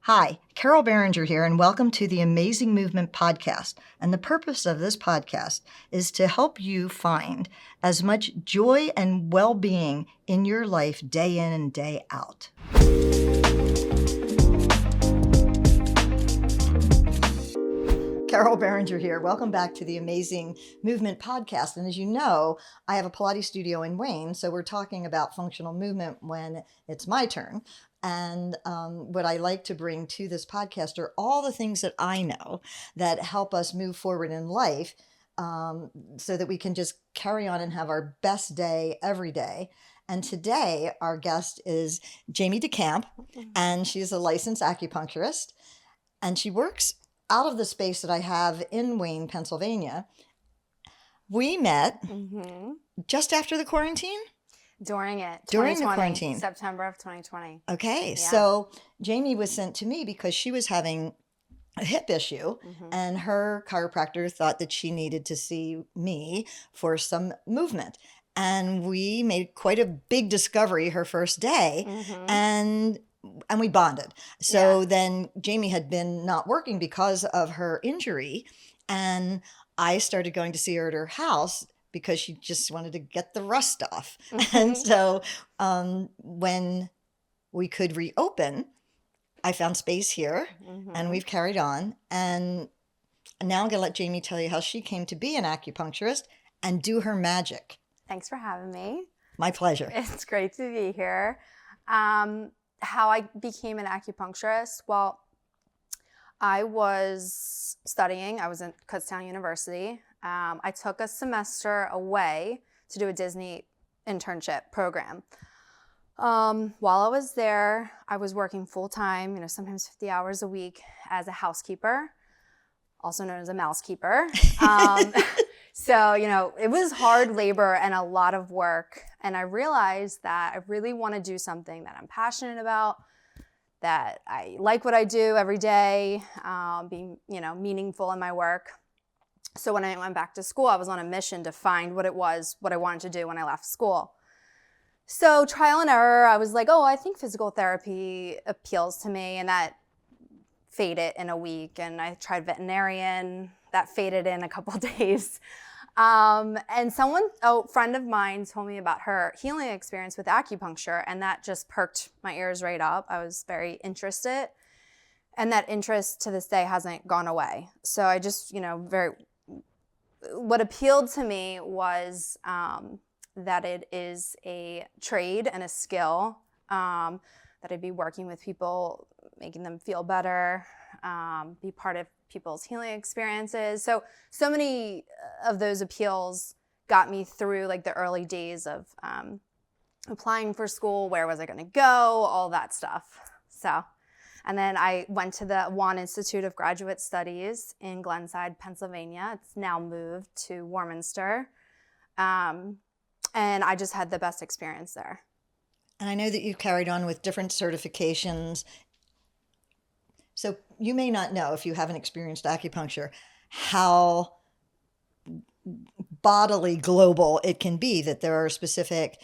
Hi, Carol Behringer here, and welcome to the Amazing Movement Podcast. And the purpose of this podcast is to help you find as much joy and well-being in your life day in and day out. Carol Behringer here. Welcome back to the Amazing Movement Podcast. And as you know, I have a Pilates studio in Wayne, so we're talking about functional movement when it's my turn. And what I like to bring to this podcast are all the things that I know that help us move forward in life so that we can just carry on and have our best day every day. And today, our guest is Jamie DeCamp, and she's a licensed acupuncturist. And she works out of the space that I have in Wayne, Pennsylvania. We met just after the quarantine? During the quarantine. September of 2020. Okay, yeah. So Jamie was sent to me because she was having a hip issue, and her chiropractor thought that she needed to see me for some movement. And we made quite a big discovery her first day, and we bonded. So then Jamie had been not working because of her injury, and I started going to see her at her house because she just wanted to get the rust off. And so when we could reopen, I found space here, and we've carried on. And now I'm going to let Jamie tell you how she came to be an acupuncturist and do her magic. Thanks for having me. My pleasure. It's great to be here. How I became an acupuncturist, well, I was studying. I was in Kutztown University. I took a semester away to do a Disney internship program. While I was there, I was working full-time, sometimes 50 hours a week as a housekeeper, also known as a mousekeeper. So, it was hard labor and a lot of work. And I realized that I really want to do something that I'm passionate about, that I like what I do every day, being, meaningful in my work. So when I went back to school, I was on a mission to find what I wanted to do when I left school. So trial and error, I was like, I think physical therapy appeals to me, and that faded in a week. And I tried veterinarian, that faded in a couple of days. And a friend of mine told me about her healing experience with acupuncture, and that just perked my ears right up. I was very interested, and that interest to this day hasn't gone away. So I just, what appealed to me was that it is a trade and a skill, that I'd be working with people, making them feel better, be part of people's healing experiences. So many of those appeals got me through like the early days of applying for school. Where was I going to go? All that stuff. And then I went to the Wan Institute of Graduate Studies in Glenside, Pennsylvania. It's now moved to Warminster. And I just had the best experience there. And I know that you've carried on with different certifications. So you may not know, if you haven't experienced acupuncture, how bodily global it can be, that there are specific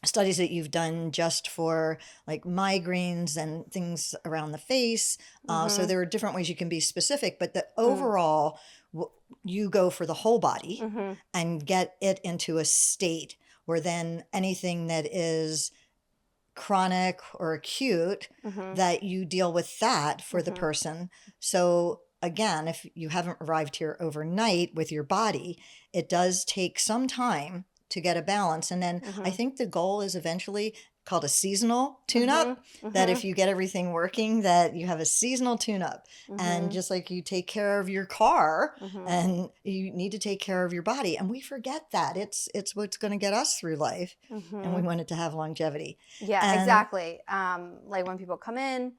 studies that you've done just for like migraines and things around the face. So there are different ways you can be specific, but the overall, you go for the whole body and get it into a state where then anything that is chronic or acute, that you deal with that for the person. So again, if you haven't arrived here overnight with your body, it does take some time to get a balance. And then I think the goal is eventually called a seasonal tune-up, that if you get everything working, that you have a seasonal tune-up. And just like you take care of your car, and you need to take care of your body. And we forget that. It's what's going to get us through life. And we want it to have longevity. Yeah, exactly. Like when people come in,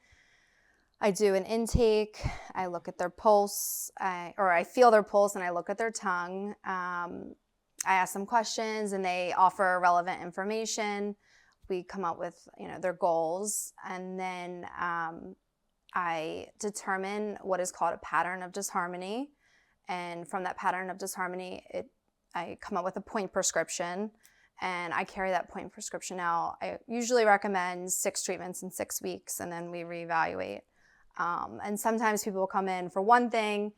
I do an intake, I look at their pulse, I feel their pulse and I look at their tongue. I ask them questions and they offer relevant information. We come up with, their goals, and then I determine what is called a pattern of disharmony. And from that pattern of disharmony, I come up with a point prescription, and I carry that point prescription now. I usually recommend 6 treatments in 6 weeks, and then we reevaluate. And sometimes people will come in for one thing,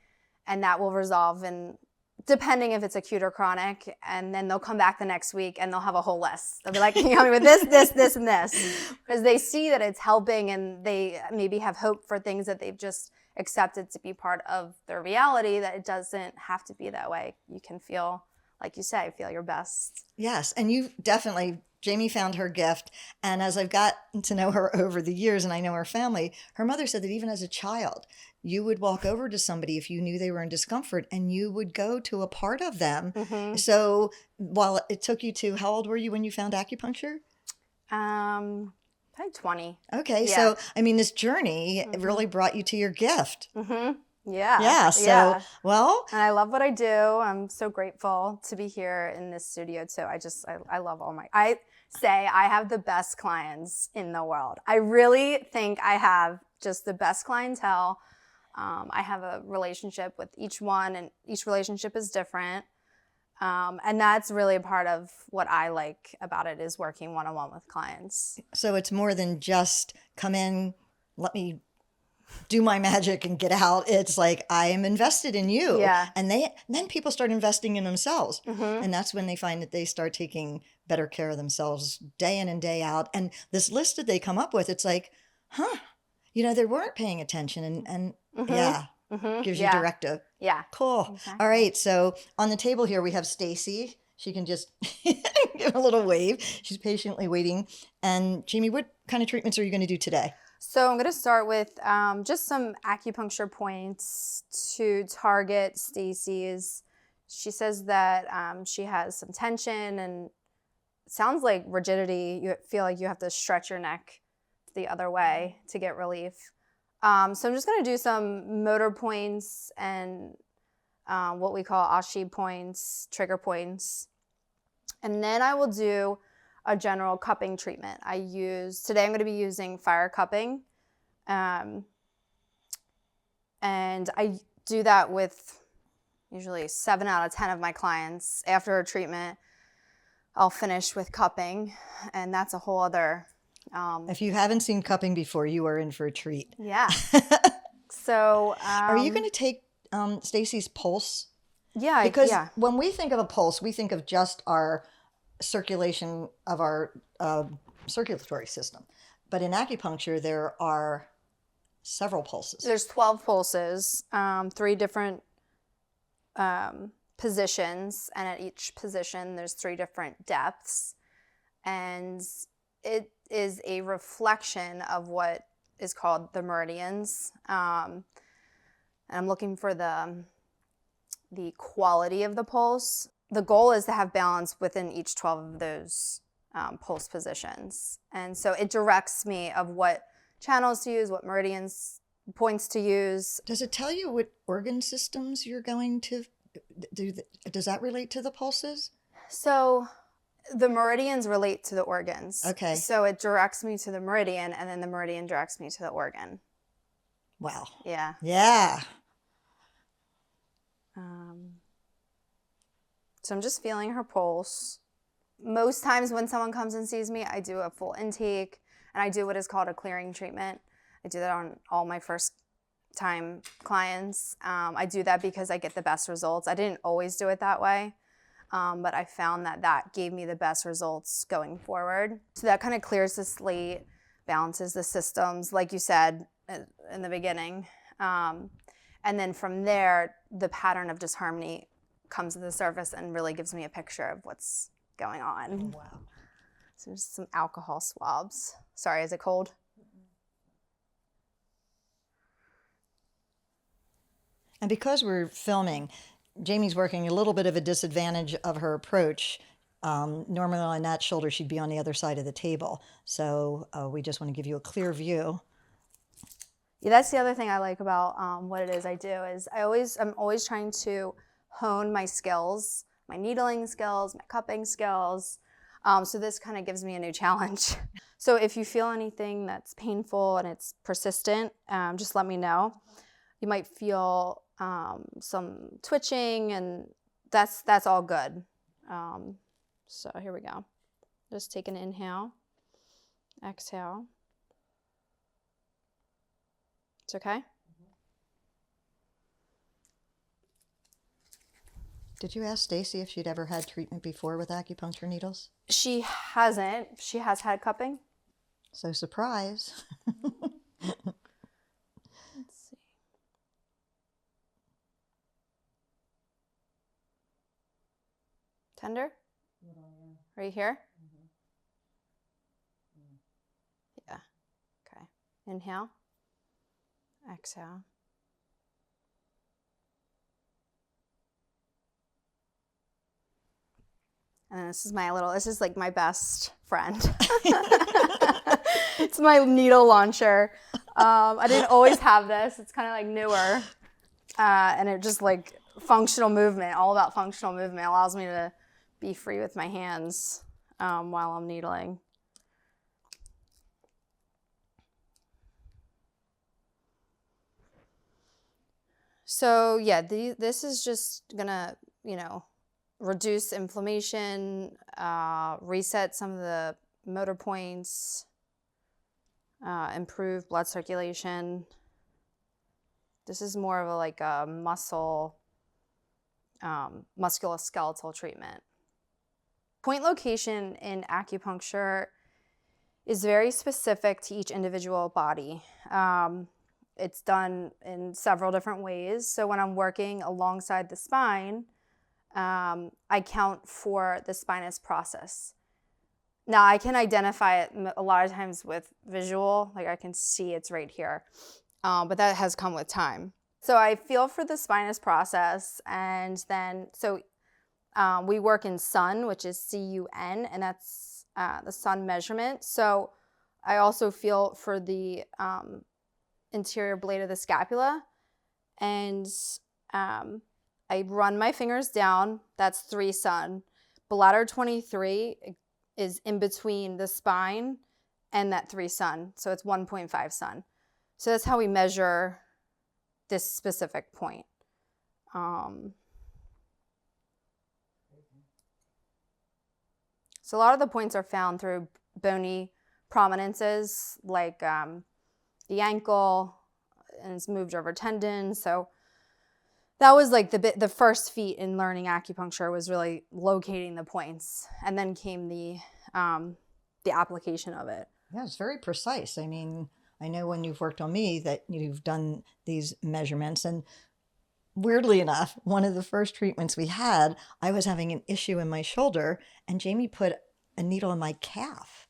and that will resolve in, depending if it's acute or chronic, and then they'll come back the next week and they'll have a whole list. They'll be like, can you help me with this, this, this, and this? Because they see that it's helping, and they maybe have hope for things that they've just accepted to be part of their reality, that it doesn't have to be that way. You can feel, like you say, feel your best. Yes. And you definitely, Jamie found her gift. And as I've gotten to know her over the years, and I know her family, her mother said that even as a child, you would walk over to somebody if you knew they were in discomfort, and you would go to a part of them. Mm-hmm. So while it took you to, how old were you when you found acupuncture? Probably 20. Okay. Yeah. So, I mean, this journey really brought you to your gift. Mm-hmm. Yeah. Yeah. So, yeah. well. And I love what I do. I'm so grateful to be here in this studio too. I love I say I have the best clients in the world. I really think I have just the best clientele. I have a relationship with each one, and each relationship is different. And that's really a part of what I like about it, is working one-on-one with clients. So it's more than just come in, let me do my magic and get out. It's like, I am invested in you. Yeah. And then people start investing in themselves. Mm-hmm. And that's when they find that they start taking better care of themselves day in and day out. And this list that they come up with, it's like, they weren't paying attention. And Mm-hmm. yeah, Mm-hmm. gives you directive. Yeah. Cool. Exactly. All right. So on the table here, we have Stacey. She can just give a little wave. She's patiently waiting. And Jamie, what kind of treatments are you going to do today? So I'm going to start with just some acupuncture points to target Stacey's. She says that she has some tension, and it sounds like rigidity. You feel like you have to stretch your neck the other way to get relief. So I'm just going to do some motor points and what we call ashi points, trigger points. And then I will do a general cupping treatment. Today I'm going to be using fire cupping. And I do that with usually 7 out of 10 of my clients. After a treatment, I'll finish with cupping, and that's a whole other... if you haven't seen cupping before, you are in for a treat. Yeah. So... are you going to take Stacey's pulse? Yeah. Because when we think of a pulse, we think of just our circulation of our circulatory system. But in acupuncture, there are several pulses. There's 12 pulses, 3 different positions, and at each position there's 3 different depths, and it is a reflection of what is called the meridians. And I'm looking for the quality of the pulse. The goal is to have balance within each 12 of those pulse positions. And so it directs me of what channels to use, what meridians, points to use. Does it tell you what organ systems you're going to do? Does that relate to the pulses? So the meridians relate to the organs. Okay. So it directs me to the meridian, and then the meridian directs me to the organ. Wow. Yeah. Yeah. So I'm just feeling her pulse. Most times when someone comes and sees me, I do a full intake, and I do what is called a clearing treatment. I do that on all my first time clients. I do that because I get the best results. I didn't always do it that way, but I found that gave me the best results going forward. So that kind of clears the slate, balances the systems, like you said in the beginning. And then from there, the pattern of disharmony comes to the surface and really gives me a picture of what's going on. Oh, wow. So there's some alcohol swabs. Sorry, is it cold? And because we're filming, Jamie's working a little bit of a disadvantage of her approach. Normally on that shoulder, she'd be on the other side of the table. So we just want to give you a clear view. Yeah, that's the other thing I like about what it is I do is I'm always trying to hone my skills, my needling skills, my cupping skills. So this kind of gives me a new challenge. So if you feel anything that's painful and it's persistent, just let me know. You might feel some twitching, and that's all good. So here we go. Just take an inhale, exhale. It's okay? Did you ask Stacey if she'd ever had treatment before with acupuncture needles? She hasn't. She has had cupping. So surprise. Let's see. Tender? Right here? Yeah. Okay. Inhale. Exhale. And this is like my best friend. It's my needle launcher. I didn't always have this. It's kind of like newer. And it just like functional movement, all about functional movement, allows me to be free with my hands while I'm needling. So yeah, this is just gonna, reduce inflammation, reset some of the motor points, improve blood circulation. This is more of a musculoskeletal treatment. Point location in acupuncture is very specific to each individual body. It's done in several different ways. So when I'm working alongside the spine, I count for the spinous process. Now I can identify it a lot of times with visual, like I can see it's right here, but that has come with time. So I feel for the spinous process, and then, we work in sun, which is C-U-N, and that's the sun measurement. So I also feel for the interior blade of the scapula, and I run my fingers down. That's 3 sun. Bladder 23 is in between the spine and that 3 sun, so it's 1.5 sun. So that's how we measure this specific point. So a lot of the points are found through bony prominences, like the ankle, and it's moved over tendon. So that was like the first feat in learning acupuncture, was really locating the points, and then came the application of it. Yeah, it's very precise. I mean, I know when you've worked on me that you've done these measurements, and weirdly enough, one of the first treatments we had, I was having an issue in my shoulder, and Jamie put a needle in my calf.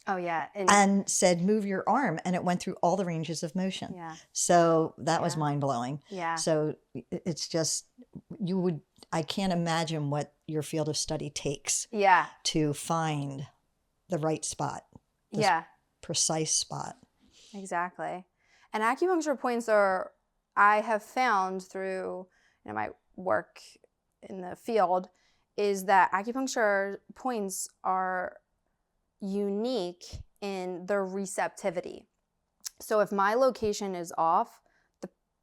Oh, yeah. And said, move your arm. And it went through all the ranges of motion. Yeah. So that was mind blowing. Yeah. So it's just, I can't imagine what your field of study takes to find the right spot. Precise spot. Exactly. And acupuncture points I have found through my work in the field, is that acupuncture points are unique in their receptivity. So if my location is off,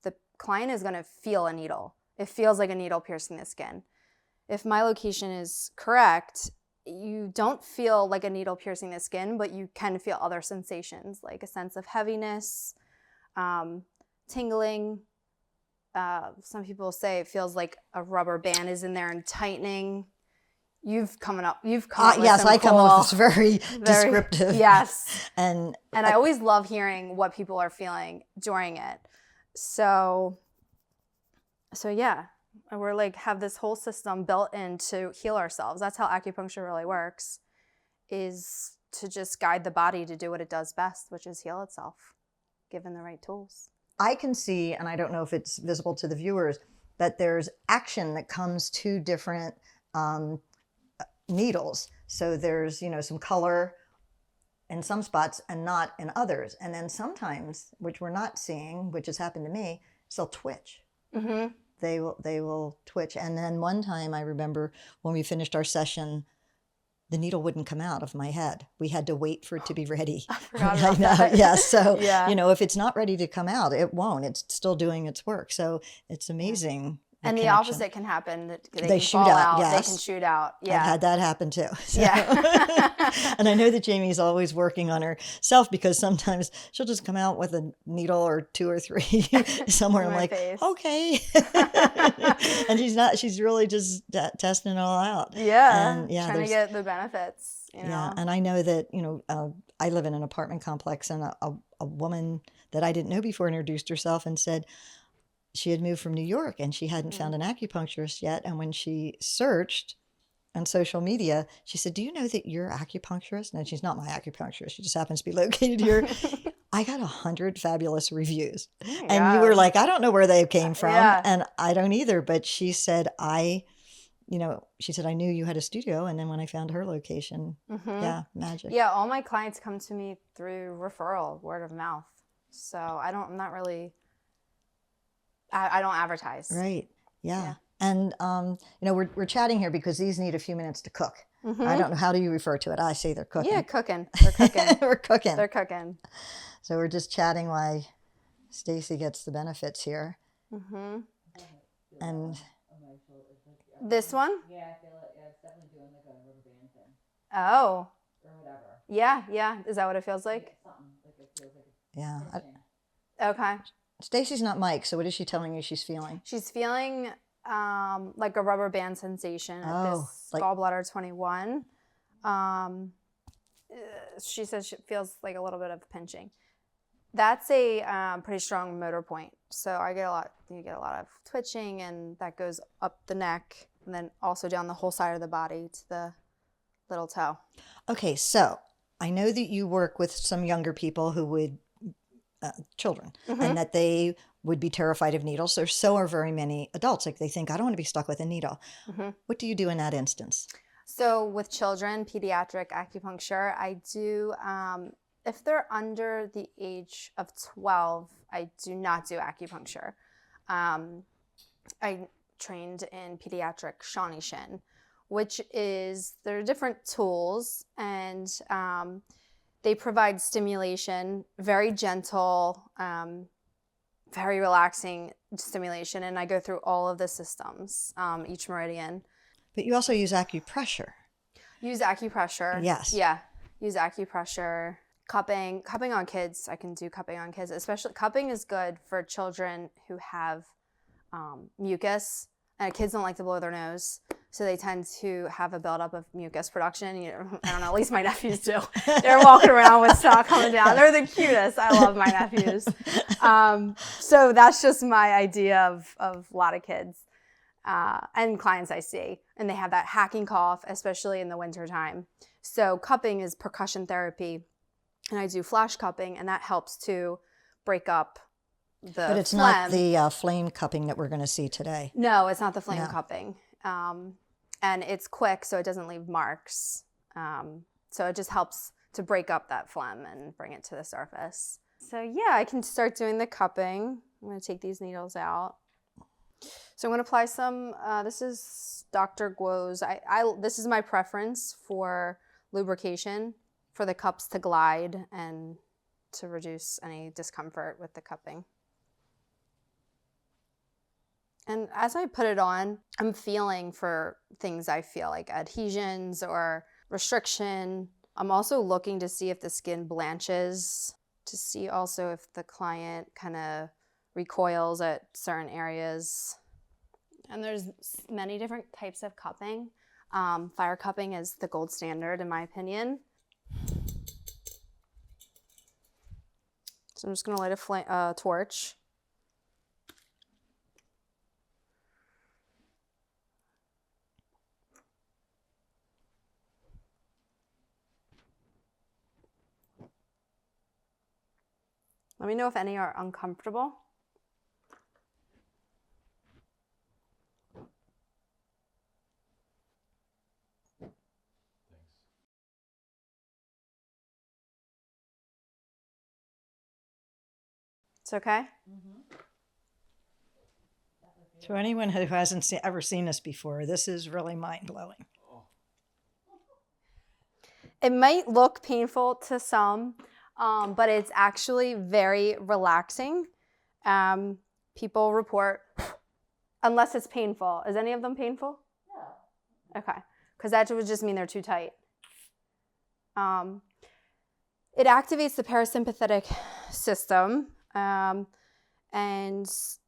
the client is going to feel a needle. It feels like a needle piercing the skin. If my location is correct, you don't feel like a needle piercing the skin, but you can feel other sensations, like a sense of heaviness, tingling. Some people say it feels like a rubber band is in there and tightening. You've come up with yes, some I come up with very descriptive. Yes. And I always love hearing what people are feeling during it. So yeah, we're have this whole system built in to heal ourselves. That's how acupuncture really works, is to just guide the body to do what it does best, which is heal itself, given the right tools. I can see, and I don't know if it's visible to the viewers, that there's action that comes to different needles. So there's, some color in some spots and not in others. And then sometimes, which we're not seeing, which has happened to me, they'll twitch. Mm-hmm. They will twitch. And then one time I remember when we finished our session, the needle wouldn't come out of my head. We had to wait for it to be ready. I forgot about that. Yeah. So, if it's not ready to come out, it won't. It's still doing its work. So it's amazing And the connection. opposite can happen. They can shoot fall out, out. yes. They can shoot out. Yeah. I've had that happen too. So. Yeah. And I know that Jamie's always working on herself because sometimes she'll just come out with a needle or 2 or 3 somewhere. In I'm my like, face. okay. And she's really just testing it all out. Yeah. And yeah, trying to get the benefits, you know. Yeah. And I know that, I live in an apartment complex, and a woman that I didn't know before introduced herself and said, she had moved from New York and she hadn't found an acupuncturist yet. And when she searched on social media, she said, "Do you know that you're acupuncturist?" And she's not my acupuncturist. She just happens to be located here. I got 100 fabulous reviews. And you were like, I don't know where they came from. Yeah. And I don't either. But she said, I knew you had a studio. And then when I found her location, yeah, magic. Yeah, all my clients come to me through referral, word of mouth. So I don't advertise. Right. Yeah. And, we're chatting here because these need a few minutes to cook. I don't know. How do you refer to it? I say they're cooking. Yeah, cooking. They're cooking. We're cooking. They're cooking. So we're just chatting while Stacey gets the benefits here. And this one? Yeah, I feel it. Yeah, it's definitely doing like a rubber band thing. Oh. Or whatever. Yeah. Is that what it feels like? Something like it feels like it's yeah. Okay. Stacey's not Mike, so what is she telling you she's feeling? She's feeling like a rubber band sensation at this gallbladder 21. She says she feels like a little bit of pinching. That's a pretty strong motor point. So you get a lot of twitching, and that goes up the neck and then also down the whole side of the body to the little toe. Okay, so I know that you work with some younger people who would, children, and that they would be terrified of needles. So are very many adults. Like they think, I don't want to be stuck with a needle. What do you do in that instance? So with children, pediatric acupuncture, I do, if they're under the age of 12, I do not do acupuncture. I trained in pediatric Shonishin, which is, there are different tools, and they provide stimulation, very gentle, very relaxing stimulation, and I go through all of the systems, each meridian. But you also use acupressure. Use acupressure. Yes. Yeah. Use acupressure. Cupping on kids. I can do cupping on kids. Especially cupping is good for children who have mucus. And kids don't like to blow their nose, so they tend to have a buildup of mucus production. I don't know, at least my nephews do. They're walking around with snot coming down. They're the cutest. I love my nephews. So that's just my idea of a lot of kids and clients I see. And they have that hacking cough, especially in the wintertime. So cupping is percussion therapy. And I do flash cupping, and that helps to break up the But it's phlegm. not the flame cupping that we're going to see today. No, it's not the flame No. cupping. And it's quick, so it doesn't leave marks. So it just helps to break up that phlegm and bring it to the surface. So yeah, I can start doing the cupping. I'm going to take these needles out. So I'm going to apply some, this is Dr. Guo's. This is my preference for lubrication, for the cups to glide and to reduce any discomfort with the cupping. And as I put it on, I'm feeling for things I feel like adhesions or restriction. I'm also looking to see if the skin blanches, to see also if the client kind of recoils at certain areas. And there's many different types of cupping. Fire cupping is the gold standard in my opinion. So I'm just gonna light a torch. Let me know if any are uncomfortable. It's okay? To anyone who hasn't ever seen this before, this is really mind-blowing. It might look painful to some, but it's actually very relaxing. People report Unless it's painful. Is any of them painful? No. Okay. Because that would just mean they're too tight. It activates the parasympathetic system. And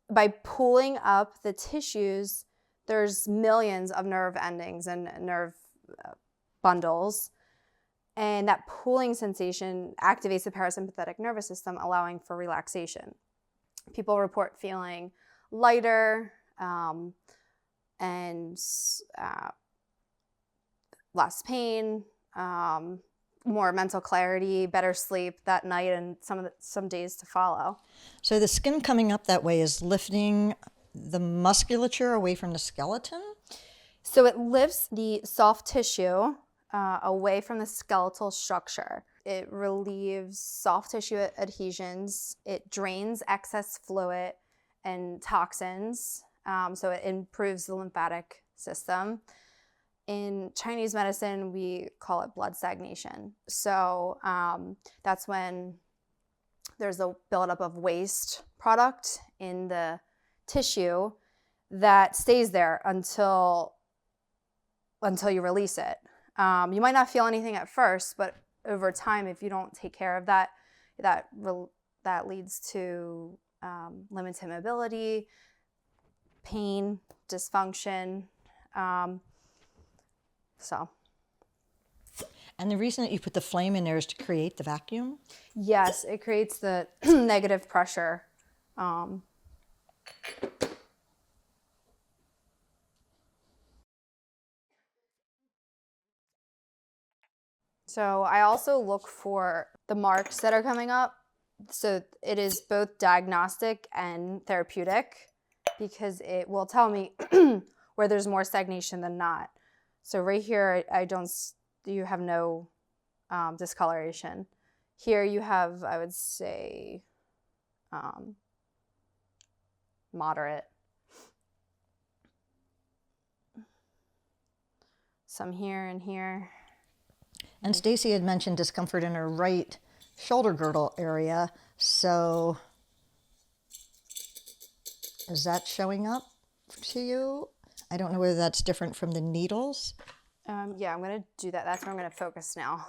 by pulling up the tissues, there's millions of nerve endings and nerve bundles. And that pulling sensation activates the parasympathetic nervous system, allowing for relaxation. People report feeling lighter and less pain, more mental clarity, better sleep that night, and some days to follow. So the skin coming up that way is lifting the musculature away from the skeleton? So it lifts the soft tissue away from the skeletal structure. It relieves soft tissue adhesions. It drains excess fluid and toxins. So it improves the lymphatic system. In Chinese medicine, we call it blood stagnation. So that's when there's a buildup of waste product in the tissue that stays there until you release it. You might not feel anything at first, but over time, if you don't take care of that, that leads to limited mobility, pain, dysfunction. And the reason that you put the flame in there is to create the vacuum? Yes, it creates the negative pressure. So I also look for the marks that are coming up. So it is both diagnostic and therapeutic because it will tell me where there's more stagnation than not. So right here, you have no discoloration. Here you have, I would say, moderate. Some here and here. And Stacey had mentioned discomfort in her right shoulder girdle area. So is that showing up to you? I don't know whether that's different from the needles. Yeah, I'm going to do that. That's where I'm going to focus now.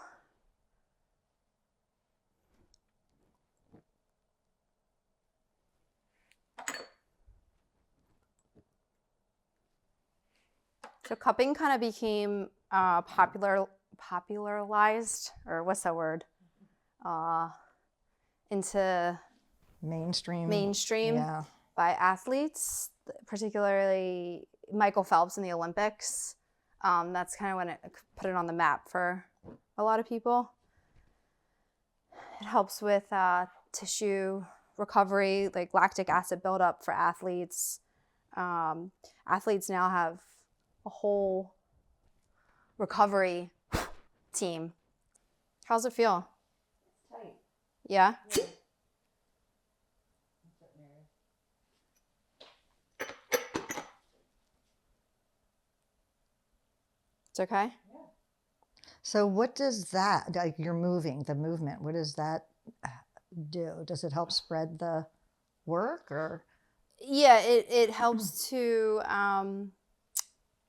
So cupping kind of became popularized, or what's that word? Into mainstream Yeah. by athletes, particularly Michael Phelps in the Olympics. That's kind of when it put it on the map for a lot of people. It helps with tissue recovery, like lactic acid buildup for athletes. Athletes now have a whole recovery team. How's it feel? It's tight. Yeah? Yeah. That's what Mary- It's okay? Yeah. So what does that, like you're moving, the movement, what does that do? Does it help spread the work or? Yeah, it helps to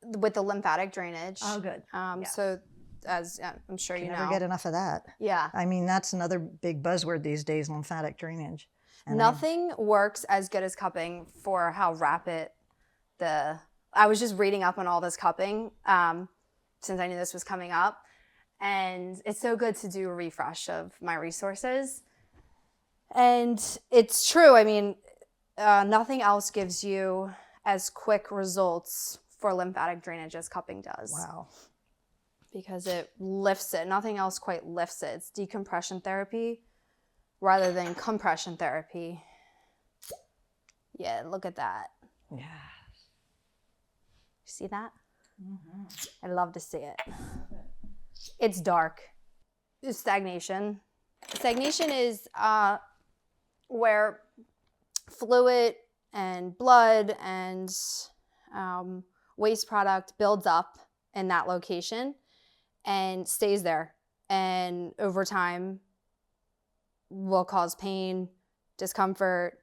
with the lymphatic drainage. Oh, good. Yes. So as I'm sure you Never know. get enough of that. Yeah. I mean, that's another big buzzword these days, lymphatic drainage. And Nothing works as good as cupping for how rapid I was just reading up on all this cupping since I knew this was coming up. And it's so good to do a refresh of my resources. And it's true. I mean, nothing else gives you as quick results for lymphatic drainage as cupping does. Wow. Because it lifts it. Nothing else quite lifts it. It's decompression therapy rather than compression therapy. Yeah, look at that. Yeah. See that? Mm-hmm. I'd love to see it. It's dark. It's stagnation. Stagnation is where fluid and blood and waste product builds up in that location and stays there. And over time will cause pain, discomfort,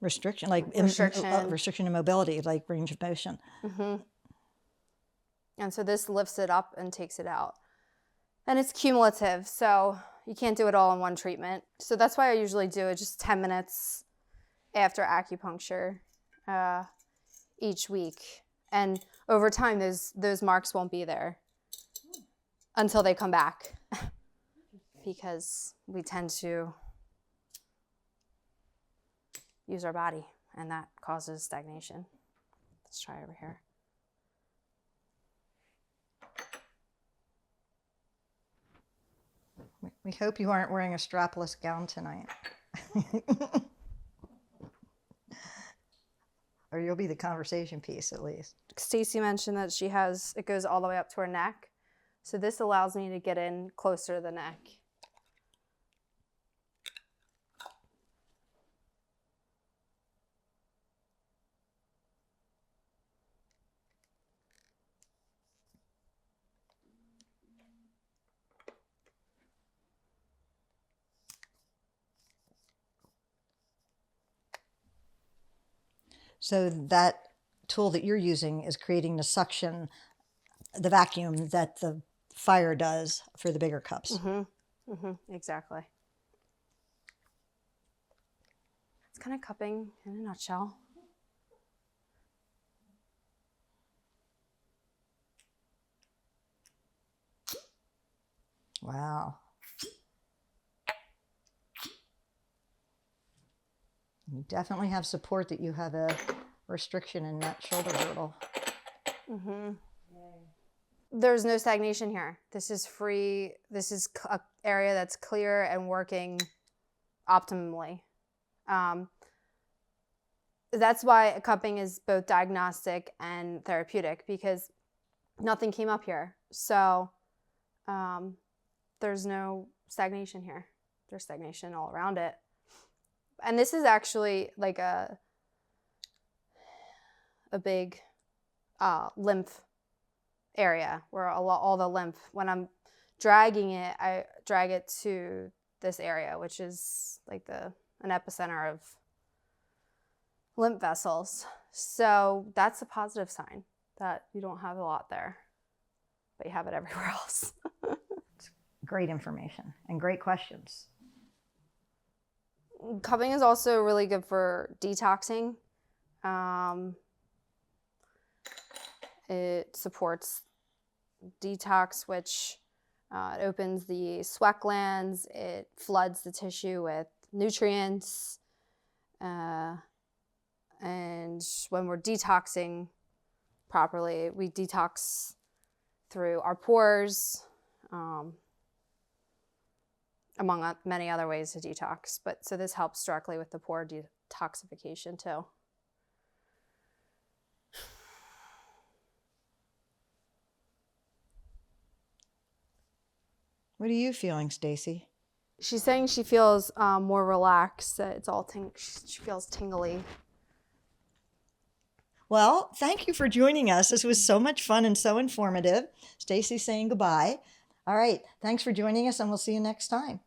restriction, like restriction in mobility, like range of motion. And so this lifts it up and takes it out. And it's cumulative, so you can't do it all in one treatment. So that's why I usually do it just 10 minutes after acupuncture each week. And over time, those marks won't be there until they come back because we tend to use our body, and that causes stagnation. Let's try over here. We hope you aren't wearing a strapless gown tonight. Or you'll be the conversation piece at least. Stacey mentioned that it goes all the way up to her neck. So this allows me to get in closer to the neck. So that tool that you're using is creating the suction, the vacuum that the fire does for the bigger cups. Exactly. It's kind of cupping in a nutshell. Wow. You definitely have support that you have a restriction in that shoulder girdle. There's no stagnation here. This is free. This is an area that's clear and working optimally. That's why cupping is both diagnostic and therapeutic, because nothing came up here. So there's no stagnation here. There's stagnation all around it. And this is actually like a big lymph area where all the lymph, when I'm dragging it, I drag it to this area, which is like an epicenter of lymph vessels. So that's a positive sign that you don't have a lot there, but you have it everywhere else. Great information and great questions. Cupping is also really good for detoxing. It supports detox, which it opens the sweat glands. It floods the tissue with nutrients. And when we're detoxing properly, we detox through our pores, among many other ways to detox. But so this helps directly with the pore detoxification too. What are you feeling, Stacey? She's saying she feels more relaxed. That it's all she feels tingly. Well, thank you for joining us. This was so much fun and so informative. Stacey's saying goodbye. All right. Thanks for joining us, and we'll see you next time.